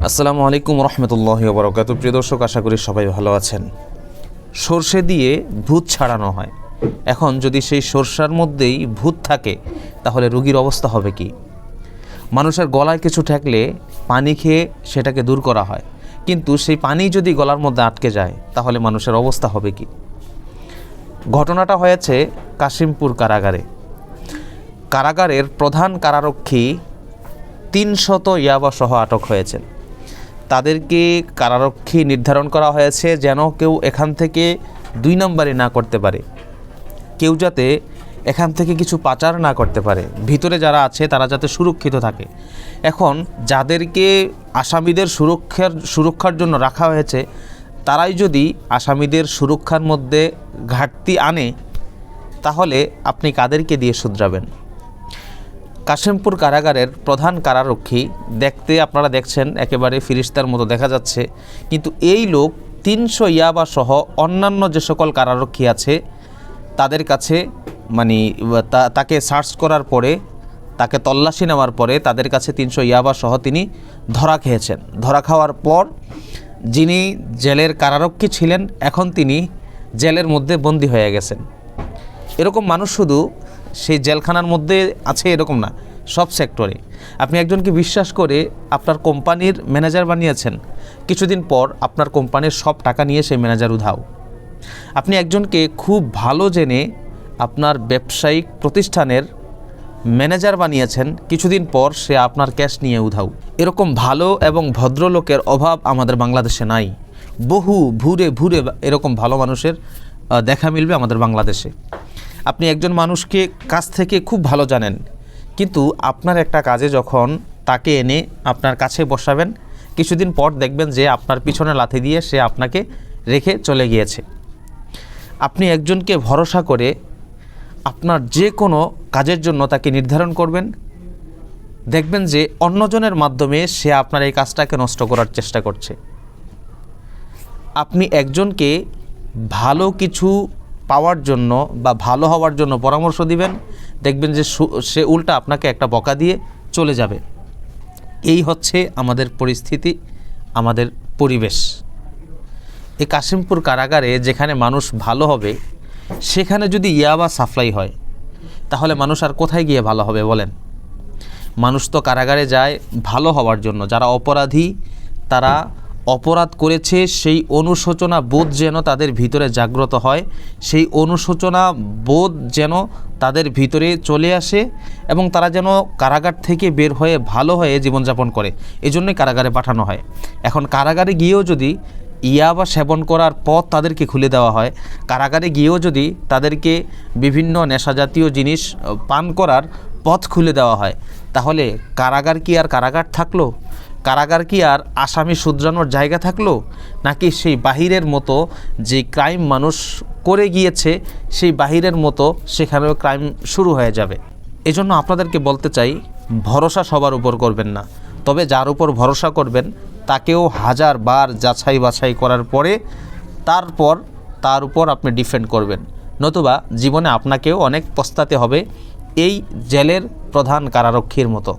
আসসালামু আলাইকুম রহমতুল্লাহি ওয়া বারাকাতুহু। প্রিয় দর্শক, আশা করি সবাই ভালো আছেন। সরষে দিয়ে ভূত ছাড়ানো হয়। এখন যদি সেই সরষার মধ্যেই ভূত থাকে তাহলে রোগীর অবস্থা হবে কি? মানুষের গলায় কিছু ঠেকলে পানি খেয়ে সেটাকে দূর করা হয়, কিন্তু সেই পানি যদি গলার মধ্যে আটকে যায় তাহলে মানুষের অবস্থা হবে কি? ঘটনাটা হয়েছে কাশিমপুর কারাগারে। কারাগারের প্রধান কারারক্ষী 300 ইয়াবা সহ আটক হয়েছেন। তাদেরকে কারারক্ষী নির্ধারণ করা হয়েছে যেন কেউ এখান থেকে 2 নম্বরে না করতে পারে, কেউ যাতে এখান থেকে কিছু পাচার না করতে পারে, ভিতরে যারা আছে তারা যাতে সুরক্ষিত থাকে। এখন যাদেরকে আসামিদের সুরক্ষার জন্য রাখা হয়েছে তারাই যদি আসামিদের সুরক্ষার মধ্যে ঘাটতি আনে তাহলে আপনি কাদেরকে দিয়ে শুধরাবেন? কাশিমপুর কারাগারের প্রধান কারারক্ষী দেখতে আপনারা দেখছেন একেবারে ফিরিস্তার মতো দেখা যাচ্ছে, কিন্তু এই লোক 300 ইয়াবা সহ অন্যান্য যে সকল কারারক্ষী আছে তাদের কাছে তাকে সার্চ করার পরে, তাকে তল্লাশি নেওয়ার পরে তাদের কাছে 300 ইয়াবা সহ তিনি ধরা খেয়েছেন। ধরা খাওয়ার পর যিনি জেলের কারারক্ষী ছিলেন এখন তিনি জেলের মধ্যে বন্দী হয়ে গেছেন। এরকম মানুষ শুধু সেই জেলখানার মধ্যে আছে এরকম না, সব সেক্টরে। আপনি একজনকে বিশ্বাস করে আপনার কোম্পানির ম্যানেজার বানিয়েছেন, কিছুদিন পর আপনার কোম্পানির সব টাকা নিয়ে সেই ম্যানেজার উধাও। আপনি একজনকে খুব ভালো জেনে আপনার ব্যবসায়িক প্রতিষ্ঠানের ম্যানেজার বানিয়েছেন, কিছুদিন পর সে আপনার ক্যাশ নিয়ে উধাও। এরকম ভালো এবং ভদ্রলোকের অভাব আমাদের বাংলাদেশে নাই। বহু ভুরে ভুরে এরকম ভালো মানুষের দেখা মিলবে আমাদের বাংলাদেশে। আপনি একজন মানুষকে কাছ থেকে খুব ভালো জানেন, কিন্তু আপনার একটা কাজে যখন তাকে এনে আপনার কাছে বসাবেন, কিছুদিন পর দেখবেন যে আপনার পিছনে লাথি দিয়ে সে আপনাকে রেখে চলে গিয়েছে। আপনি একজনকে ভরসা করে আপনার যে কোনো কাজের জন্য তাকে নির্ধারণ করবেন, দেখবেন যে অন্যজনের মাধ্যমে সে আপনার এই কাজটাকে নষ্ট করার চেষ্টা করছে। আপনি একজনকে ভালো কিছু পাওয়ার জন্য বা ভালো হওয়ার জন্য পরামর্শ দিবেন, দেখবেন যে সে উল্টা আপনাকে একটা বকা দিয়ে চলে যাবে। এই হচ্ছে আমাদের পরিস্থিতি, আমাদের পরিবেশ। এই কাশিমপুর কারাগারে যেখানে মানুষ ভালো হবে সেখানে যদি ইয়াবা সাপ্লাই হয় তাহলে মানুষ আর কোথায় গিয়ে ভালো হবে বলেন? মানুষ তো কারাগারে যায় ভালো হওয়ার জন্য। যারা অপরাধী, তারা অপরাধ করেছে সেই অনুশোচনা বোধ যেন তাদের ভিতরে জাগ্রত হয়, সেই অনুশোচনা বোধ যেন তাদের ভিতরে চলে আসে এবং তারা যেন কারাগার থেকে বের হয়ে ভালো হয়ে জীবনযাপন করে। এজন্যই কারাগারে পাঠানো হয়। এখন কারাগারে গিয়েও যদি ইয়াবা সেবন করার পথ তাদেরকে খুলে দেওয়া হয়, কারাগারে গিয়েও যদি তাদেরকে বিভিন্ন নেশাজাতীয় জিনিস পান করার পথ খুলে দেওয়া হয়, তাহলে কারাগার কি আর কারাগার থাকলো? কারাগার কি আর আসামি শুধরানোর জায়গা থাকলো? নাকি সেই বাহিরের মতো যে ক্রাইম মানুষ করে গিয়েছে সেই বাহিরের মতো সেখানেও ক্রাইম শুরু হয়ে যাবে? এজন্য আপনাদেরকে বলতে চাই, ভরসা সবার উপর করবেন না, তবে যার উপর ভরসা করবেন তাকেও 1000 বার যাচাই বাছাই করার পরে তারপর তার উপর আপনি ডিফেন্ড করবেন, নতুবা জীবনে আপনাকেও অনেক পস্তাতে হবে এই জেলের প্রধান কারারক্ষীর মতো।